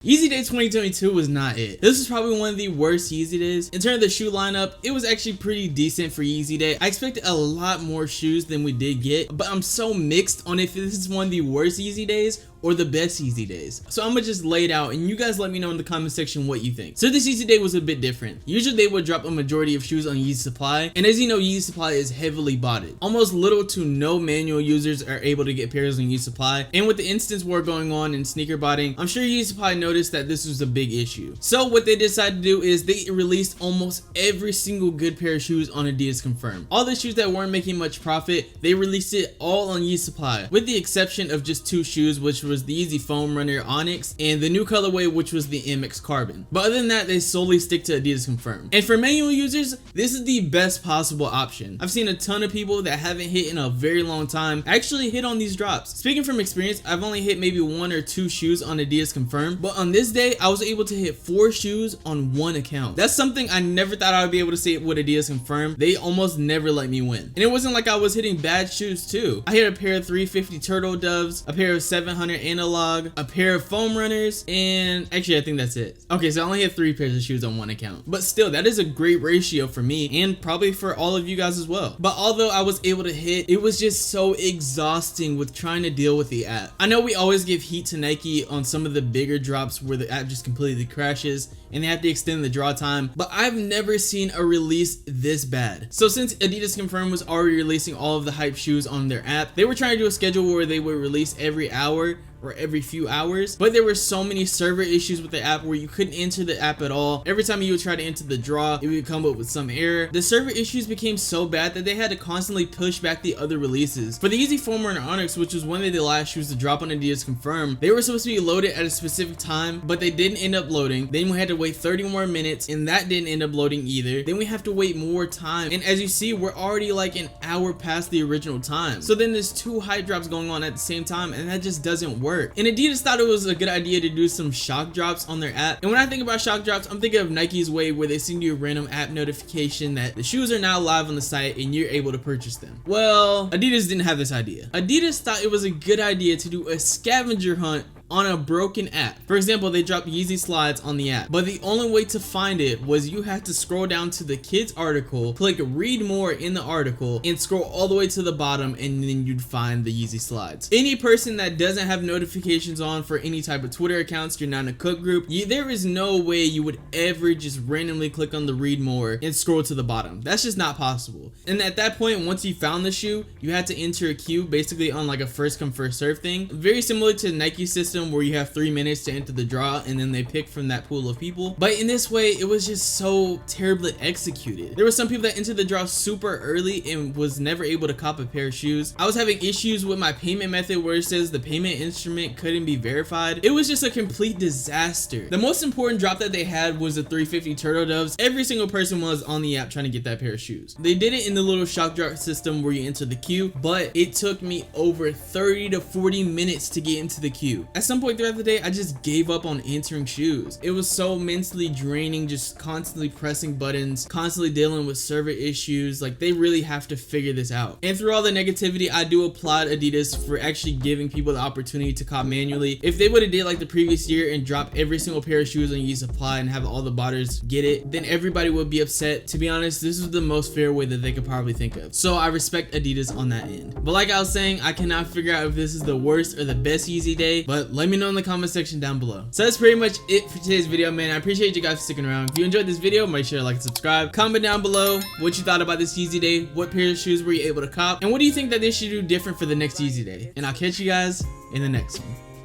Yeezy Day 2022 was not it. This was probably one of the worst Yeezy days. In terms of the shoe lineup, it was actually pretty decent for Yeezy Day. I expected a lot more shoes than we did get, but I'm so mixed on if this is one of the worst Yeezy days or the best Yeezy days. So I'm gonna just lay it out and you guys let me know in the comment section what you think. So this Yeezy Day was a bit different. Usually they would drop a majority of shoes on Yeezy Supply, and as you know, Yeezy Supply is heavily botted. Almost little to no manual users are able to get pairs on Yeezy Supply, and with the instance war going on in sneaker botting, I'm sure Yeezy Supply noticed that this was a big issue. So what they decided to do is they released almost every single good pair of shoes on Adidas Confirm. All the shoes that weren't making much profit, they released it all on Yeezy Supply, with the exception of just two shoes, which was the Yeezy Foam Runner Onyx and the new colorway, which was the MX Carbon. But other than that, they solely stick to Adidas Confirm. And for manual users, this is the best possible option. I've seen a ton of people that haven't hit in a very long time actually hit on these drops. Speaking from experience, I've only hit maybe one or two shoes on Adidas Confirm, but on this day, I was able to hit 4 shoes on one account. That's something I never thought I would be able to say with Adidas Confirm. They almost never let me win. And it wasn't like I was hitting bad shoes too. I hit a pair of 350 Turtle Doves, a pair of 700 Analog, a pair of Foam Runners, and actually I think that's it. Okay, so I only hit 3 pairs of shoes on one account. But still, that is a great ratio for me and probably for all of you guys as well. But although I was able to hit, it was just so exhausting with trying to deal with the app. I know we always give heat to Nike on some of the bigger drops where the app just completely crashes and they have to extend the draw time, but I've never seen a release this bad. So since Adidas Confirm was already releasing all of the hype shoes on their app, they were trying to do a schedule where they would release every hour or every few hours, but there were so many server issues with the app where you couldn't enter the app at all. Every time you would try to enter the draw, it would come up with some error. The server issues became so bad that they had to constantly push back the other releases. For the Yeezy Foam Runner Onyx, which was one of the last shoes to drop on Adidas Confirm, they were supposed to be loaded at a specific time, but they didn't end up loading. Then we had to wait 30 more minutes, and that didn't end up loading either. Then we have to wait more time, and as you see, we're already like an hour past the original time. So then there's 2 hype drops going on at the same time, and that just doesn't work. And Adidas thought it was a good idea to do some shock drops on their app. And when I think about shock drops, I'm thinking of Nike's way where they send you a random app notification that the shoes are now live on the site and you're able to purchase them. Well, Adidas didn't have this idea. Adidas thought it was a good idea to do a scavenger hunt on a broken app. For example, they dropped Yeezy slides on the app, but the only way to find it was you had to scroll down to the kids article, click read more in the article, and scroll all the way to the bottom, and then you'd find the Yeezy slides. Any person that doesn't have notifications on for any type of Twitter accounts, you're not in a cook group, there is no way you would ever just randomly click on the read more and scroll to the bottom. That's just not possible. And at that point, once you found the shoe, you had to enter a queue basically on like a first come first serve thing, very similar to Nike's system where you have 3 minutes to enter the draw and then they pick from that pool of people. But in this way, it was just so terribly executed. There were some people that entered the draw super early and was never able to cop a pair of shoes. I was having issues with my payment method where it says the payment instrument couldn't be verified. It was just a complete disaster. The most important drop that they had was the 350 Turtle Doves. Every single person was on the app trying to get that pair of shoes. They did it in the little shock drop system where you enter the queue, but it took me over 30 to 40 minutes to get into the queue. At some point throughout the day, I just gave up on entering shoes. It was so mentally draining, just constantly pressing buttons, constantly dealing with server issues. Like, they really have to figure this out. And through all the negativity, I do applaud Adidas for actually giving people the opportunity to cop manually. If they would have did like the previous year and dropped every single pair of shoes on Yeezy Supply and have all the botters get it, then everybody would be upset. To be honest, this is the most fair way that they could probably think of. So I respect Adidas on that end. But like I was saying, I cannot figure out if this is the worst or the best Yeezy day, but let me know in the comment section down below. So that's pretty much it for today's video, man. I appreciate you guys for sticking around. If you enjoyed this video, make sure to like and subscribe. Comment down below what you thought about this Yeezy day, what pair of shoes were you able to cop, and what do you think that they should do different for the next Yeezy day. And I'll catch you guys in the next one.